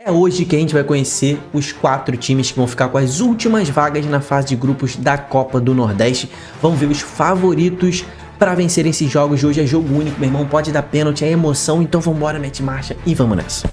É hoje que a gente vai conhecer os 4 times que vão ficar com as últimas vagas na fase de grupos da Copa do Nordeste. Vamos ver os favoritos para vencer esses jogos. De hoje é jogo único, meu irmão, pode dar pênalti, é emoção, então vambora, mete marcha e vamos nessa.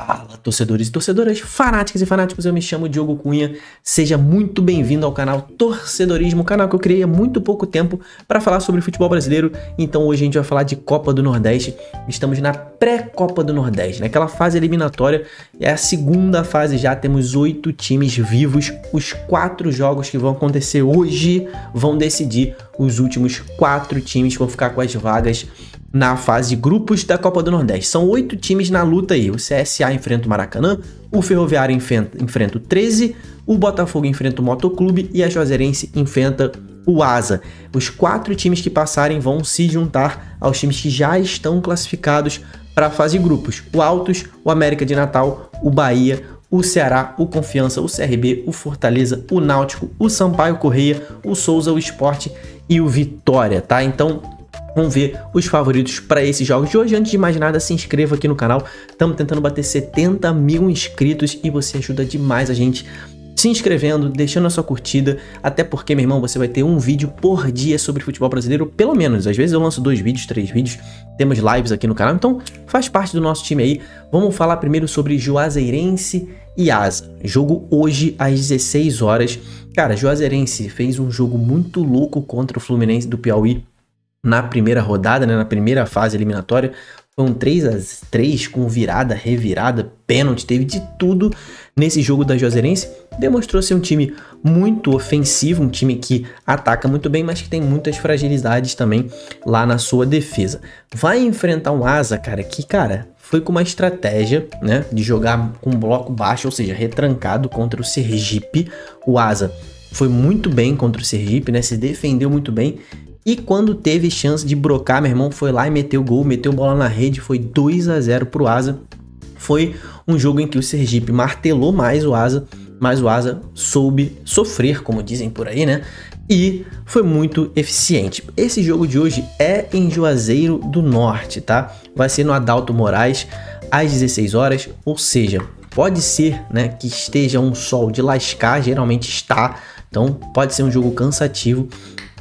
Fala, torcedores e torcedoras, fanáticos e fanáticos, eu me chamo Diogo Cunha, seja muito bem-vindo ao canal Torcedorismo, canal que eu criei há muito pouco tempo para falar sobre futebol brasileiro. Então hoje a gente vai falar de Copa do Nordeste, estamos na pré-Copa do Nordeste, naquela fase eliminatória, é a segunda fase já, temos 8 times vivos, os 4 jogos que vão acontecer hoje vão decidir os últimos 4 times que vão ficar com as vagas na fase de grupos da Copa do Nordeste. São 8 times na luta aí. O CSA enfrenta o Maracanã, o Ferroviário enfrenta o 13, o Botafogo enfrenta o Motoclube e a Juazeirense enfrenta o Asa. Os 4 times que passarem vão se juntar aos times que já estão classificados para a fase de grupos. O Altos, o América de Natal, o Bahia, o Ceará, o Confiança, o CRB, o Fortaleza, o Náutico, o Sampaio Corrêa, o Souza, o Sport e o Vitória, tá? Então vamos ver os favoritos para esses jogos de hoje. Antes de mais nada, se inscreva aqui no canal. Estamos tentando bater 70 mil inscritos e você ajuda demais a gente se inscrevendo, deixando a sua curtida. Até porque, meu irmão, você vai ter um vídeo por dia sobre futebol brasileiro, pelo menos. Às vezes eu lanço 2 vídeos, 3 vídeos. Temos lives aqui no canal, então faz parte do nosso time aí. Vamos falar primeiro sobre Juazeirense e Asa. Jogo hoje às 16 horas. Cara, Juazeirense fez um jogo muito louco contra o Fluminense do Piauí na primeira rodada, né, na primeira fase eliminatória. Foi um 3-3 com virada, revirada, pênalti, teve de tudo nesse jogo da Juazeirense. Demonstrou ser um time muito ofensivo, um time que ataca muito bem, mas que tem muitas fragilidades também lá na sua defesa. Vai enfrentar um Asa, cara, que, cara, foi com uma estratégia, né, de jogar com um bloco baixo, ou seja, retrancado contra o Sergipe. O Asa foi muito bem contra o Sergipe, né, se defendeu muito bem. E quando teve chance de brocar, meu irmão, foi lá e meteu gol, meteu bola na rede, foi 2-0 pro Asa. Foi um jogo em que o Sergipe martelou mais o Asa, mas o Asa soube sofrer, como dizem por aí, né? E foi muito eficiente. Esse jogo de hoje é em Juazeiro do Norte, tá? Vai ser no Adalto Moraes, às 16 horas, ou seja, pode ser, né, que esteja um sol de lascar, geralmente está, então pode ser um jogo cansativo.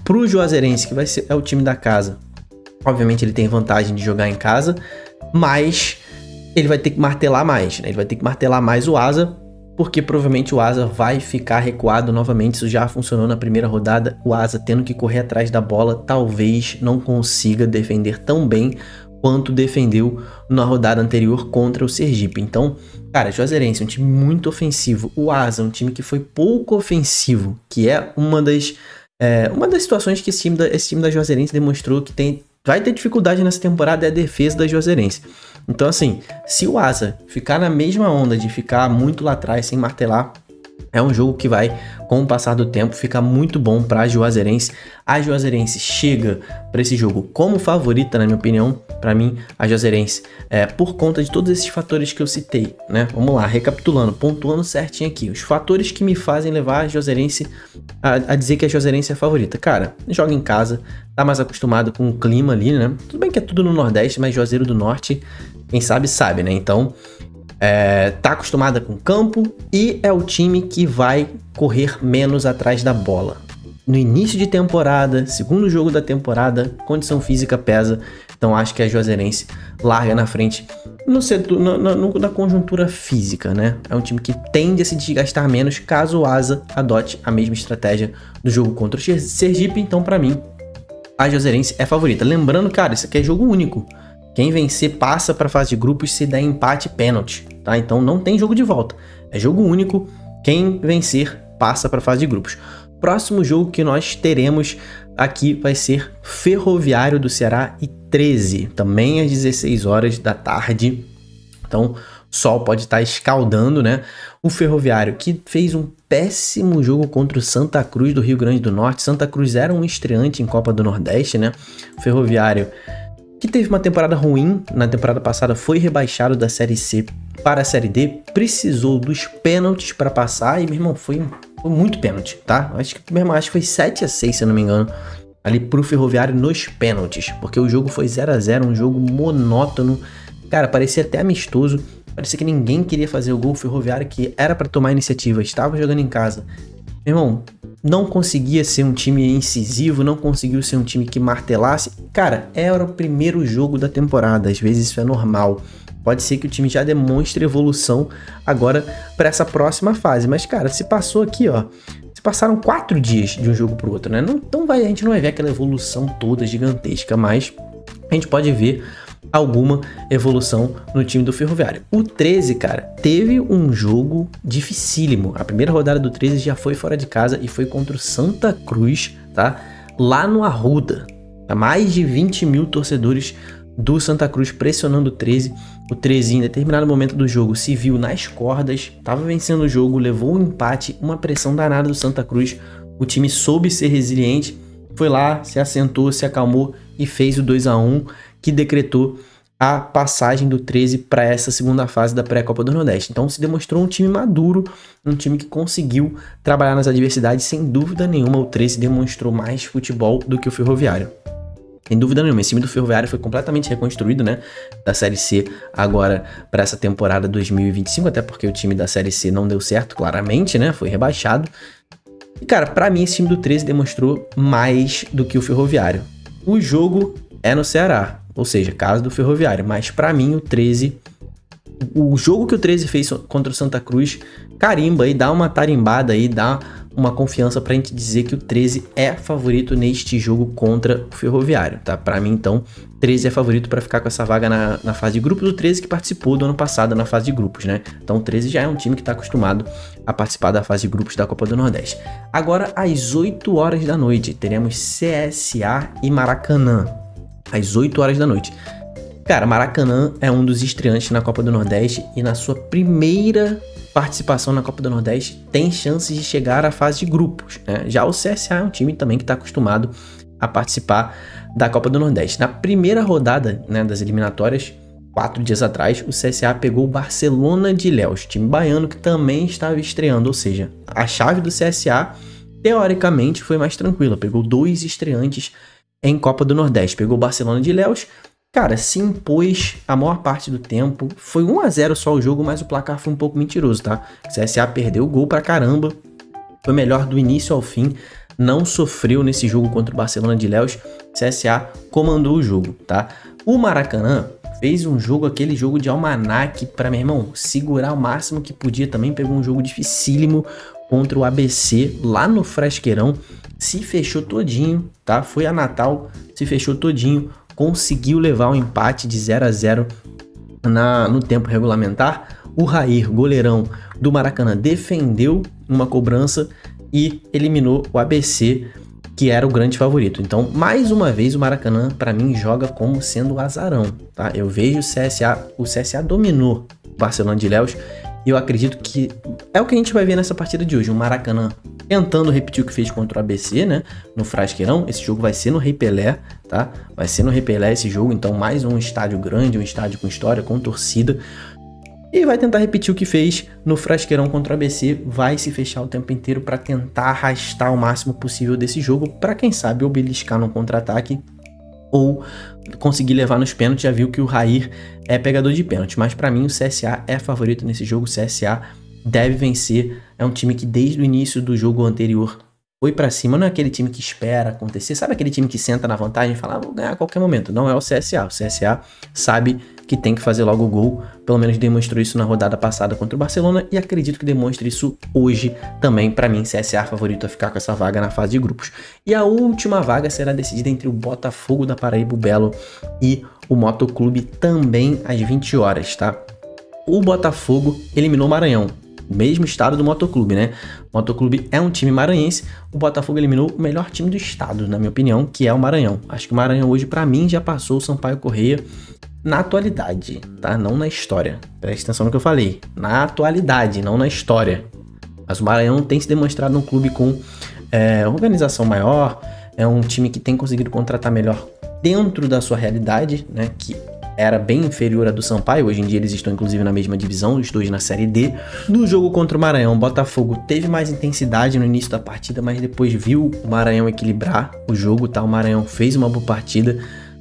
Pro Juazeirense, que vai ser, é o time da casa, obviamente ele tem vantagem de jogar em casa, mas ele vai ter que martelar mais, né? Ele vai ter que martelar mais o Asa, porque provavelmente o Asa vai ficar recuado novamente. Isso já funcionou na primeira rodada, o Asa tendo que correr atrás da bola, talvez não consiga defender tão bem quanto defendeu na rodada anterior contra o Sergipe. Então, cara, Juazeirense é um time muito ofensivo, o Asa é um time que foi pouco ofensivo, que é uma das situações que esse time da Juazeirense demonstrou que vai ter dificuldade nessa temporada é a defesa da Juazeirense. Então, assim, se o Asa ficar na mesma onda de ficar muito lá atrás, sem martelar, é um jogo que vai, com o passar do tempo, ficar muito bom para a Juazeirense. A Juazeirense chega para esse jogo como favorita, na minha opinião. Para mim, a Juazeirense, por conta de todos esses fatores que eu citei, né? Vamos lá, recapitulando, pontuando certinho aqui. Os fatores que me fazem levar a Juazeirense a dizer que a Juazeirense é a favorita. Cara, joga em casa, tá mais acostumado com o clima ali, né? Tudo bem que é tudo no Nordeste, mas Juazeiro do Norte, quem sabe, sabe, né? Então, tá acostumada com o campo e é o time que vai correr menos atrás da bola. No início de temporada, segundo jogo da condição física pesa, então acho que a Juazeirense larga na frente na conjuntura física, né? É um time que tende a se desgastar menos caso o Asa adote a mesma estratégia do jogo contra o Sergipe, então para mim a Juazeirense é favorita. Lembrando, cara, isso aqui é jogo único. Quem vencer passa para a fase de grupos se der empate pênalti, tá? Então não tem jogo de volta. É jogo único. Quem vencer passa para a fase de grupos. Próximo jogo que nós teremos aqui vai ser Ferroviário do Ceará e 13, também às 16 horas da tarde. Então o sol pode estar escaldando, né? O Ferroviário que fez um péssimo jogo contra o Santa Cruz do Rio Grande do Norte. Santa Cruz era um estreante em Copa do Nordeste, né? O Ferroviário que teve uma temporada ruim, na temporada passada foi rebaixado da Série C para a Série D, precisou dos pênaltis para passar e, meu irmão, foi muito pênalti, tá? Acho que foi 7-6, se eu não me engano. ali pro Ferroviário nos pênaltis, porque o jogo foi 0-0, um jogo monótono, cara, parecia até amistoso, parecia que ninguém queria fazer o gol. O Ferroviário, que era para tomar iniciativa, estava jogando em casa, meu irmão, não conseguia ser um time incisivo, não conseguiu ser um time que martelasse. Cara, era o primeiro jogo da temporada, às vezes isso é normal. Pode ser que o time já demonstre evolução agora para essa próxima fase. Mas, cara, se passou aqui, ó, se passaram 4 dias de um jogo pro outro, né? Então a gente não vai ver aquela evolução toda gigantesca, mas a gente pode ver alguma evolução no time do Ferroviário. O 13, cara, teve um jogo dificílimo. A primeira rodada do 13 já foi fora de casa e foi contra o Santa Cruz, tá? Lá no Arruda. Mais de 20 mil torcedores do Santa Cruz pressionando o 13. O 13, em determinado momento do jogo, se viu nas cordas, estava vencendo o jogo, levou um empate, uma pressão danada do Santa Cruz. O time soube ser resiliente, foi lá, se assentou, se acalmou e fez o 2-1, que decretou a passagem do 13 para essa segunda fase da pré-Copa do Nordeste. Então se demonstrou um time maduro, um time que conseguiu trabalhar nas adversidades. Sem dúvida nenhuma, o 13 demonstrou mais futebol do que o Ferroviário. Sem dúvida nenhuma, esse time do Ferroviário foi completamente reconstruído, né, da Série C agora para essa temporada 2025, até porque o time da Série C não deu certo, claramente, né, foi rebaixado. E, cara, para mim esse time do 13 demonstrou mais do que o Ferroviário. O jogo é no Ceará, ou seja, casa do Ferroviário, mas para mim o jogo que o 13 fez contra o Santa Cruz carimba aí, dá uma tarimbada aí, dá uma confiança pra gente dizer que o 13 é favorito neste jogo contra o Ferroviário, tá? Pra mim, então, 13 é favorito pra ficar com essa vaga na fase de grupos. O 13 que participou do ano passado na fase de grupos, né? Então, o 13 já é um time que tá acostumado a participar da fase de grupos da Copa do Nordeste. Agora, às 8 horas da noite, teremos CSA e Maracanã. Às 8 horas da noite. Cara, Maracanã é um dos estreantes na Copa do Nordeste e na sua primeira participação na Copa do Nordeste tem chances de chegar à fase de grupos, né? Já o CSA é um time também que está acostumado a participar da Copa do Nordeste. Na primeira rodada, né, das eliminatórias, 4 dias atrás, o CSA pegou o Barcelona de Ilhéus, time baiano que também estava estreando, ou seja, a chave do CSA teoricamente foi mais tranquila, pegou 2 estreantes em Copa do Nordeste, pegou o Barcelona de Ilhéus. Cara, se impôs a maior parte do tempo. Foi 1-0 só o jogo, mas o placar foi um pouco mentiroso, tá? O CSA perdeu o gol pra caramba. Foi melhor do início ao fim. Não sofreu nesse jogo contra o Barcelona de Ilhéus. O CSA comandou o jogo, tá? O Maracanã fez um jogo, aquele jogo de almanaque pra, meu irmão, segurar o máximo que podia. Também pegou um jogo dificílimo contra o ABC lá no Frasqueirão. Se fechou todinho, tá? Foi a Natal, se fechou todinho. Conseguiu levar um empate de 0-0 no tempo regulamentar. O Rair, goleirão do Maracanã, defendeu uma cobrança e eliminou o ABC, que era o grande favorito. Então, mais uma vez, o Maracanã, para mim, joga como sendo o azarão, tá? Eu vejo o CSA dominou o Barcelona de Ilhéus e eu acredito que é o que a gente vai ver nessa partida de hoje. O Maracanã tentando repetir o que fez contra o ABC, né? No Frasqueirão. Esse jogo vai ser no Rei Pelé, tá? Vai ser no Rei Pelé esse jogo. Então, mais um estádio grande, um estádio com história, com torcida. E vai tentar repetir o que fez no Frasqueirão contra o ABC. Vai se fechar o tempo inteiro para tentar arrastar o máximo possível desse jogo. Para quem sabe, ou beliscar num contra-ataque ou conseguir levar nos pênaltis. Já viu que o Rair é pegador de pênalti. Mas para mim, o CSA é favorito nesse jogo. O CSA deve vencer, é um time que desde o início do jogo anterior foi pra cima, não é aquele time que espera acontecer, sabe aquele time que senta na vantagem e fala, vou ganhar a qualquer momento, não é o CSA sabe que tem que fazer logo o gol, pelo menos demonstrou isso na rodada passada contra o Barcelona e acredito que demonstre isso hoje também. Pra mim, CSA favorito a ficar com essa vaga na fase de grupos. E a última vaga será decidida entre o Botafogo da Paraíba, o Belo, e o Motoclube também às 20 horas, tá? O Botafogo eliminou o Maranhão, mesmo estado do Motoclube, né? O Motoclube é um time maranhense, o Botafogo eliminou o melhor time do estado, na minha opinião, que é o Maranhão. Acho que o Maranhão hoje, pra mim, já passou o Sampaio Corrêa na atualidade, tá? Não na história. Presta atenção no que eu falei. Na atualidade, não na história. Mas o Maranhão tem se demonstrado um clube com organização maior, é um time que tem conseguido contratar melhor dentro da sua realidade, né? Que era bem inferior à do Sampaio, hoje em dia eles estão inclusive na mesma divisão, os dois na Série D. No jogo contra o Maranhão, o Botafogo teve mais intensidade no início da partida, mas depois viu o Maranhão equilibrar o jogo, tá? O Maranhão fez uma boa partida,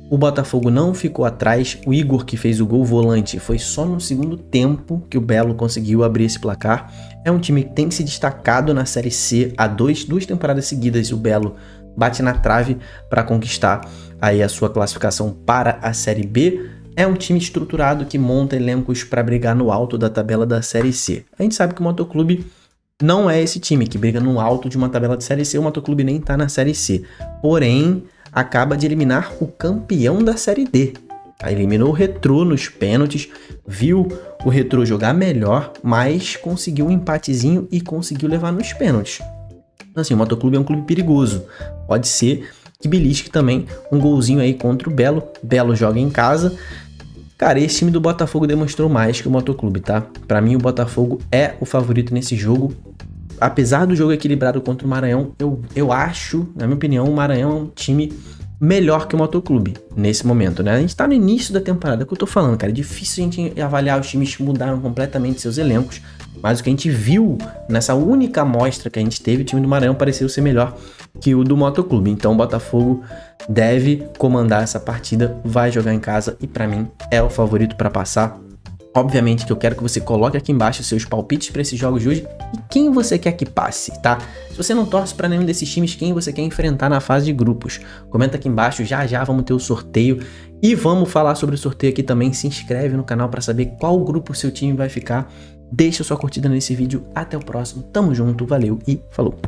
o Botafogo não ficou atrás, o Igor que fez o gol volante foi só no segundo tempo que o Belo conseguiu abrir esse placar. É um time que tem se destacado na Série C há duas temporadas seguidas, o Belo bate na trave para conquistar aí a sua classificação para a Série B. É um time estruturado que monta elencos para brigar no alto da tabela da Série C. A gente sabe que o Motoclube não é esse time que briga no alto de uma tabela de Série C, o Motoclube nem está na Série C. Porém, acaba de eliminar o campeão da Série D. Eliminou o Retrô nos pênaltis, viu o Retrô jogar melhor, mas conseguiu um empatezinho e conseguiu levar nos pênaltis. Assim, o Motoclube é um clube perigoso. Pode ser que belisque também um golzinho aí contra o Belo. Belo joga em casa. Cara, esse time do Botafogo demonstrou mais que o Motoclube, tá? Pra mim, o Botafogo é o favorito nesse jogo. Apesar do jogo equilibrado contra o Maranhão, eu acho, na minha opinião, o Maranhão é um time melhor que o Motoclube nesse momento, né? A gente tá no início da temporada, é o que eu tô falando, cara. É difícil a gente avaliar os times que mudaram completamente seus elencos, mas o que a gente viu nessa única amostra que a gente teve, o time do Maranhão pareceu ser melhor que o do Motoclube. Então o Botafogo deve comandar essa partida, vai jogar em casa e pra mim é o favorito pra passar. Obviamente que eu quero que você coloque aqui embaixo os seus palpites para esses jogos de hoje e quem você quer que passe, tá? Se você não torce para nenhum desses times, quem você quer enfrentar na fase de grupos? Comenta aqui embaixo, já vamos ter o sorteio e vamos falar sobre o sorteio aqui também. Se inscreve no canal para saber qual grupo o seu time vai ficar. Deixa sua curtida nesse vídeo. Até o próximo, tamo junto, valeu e falou!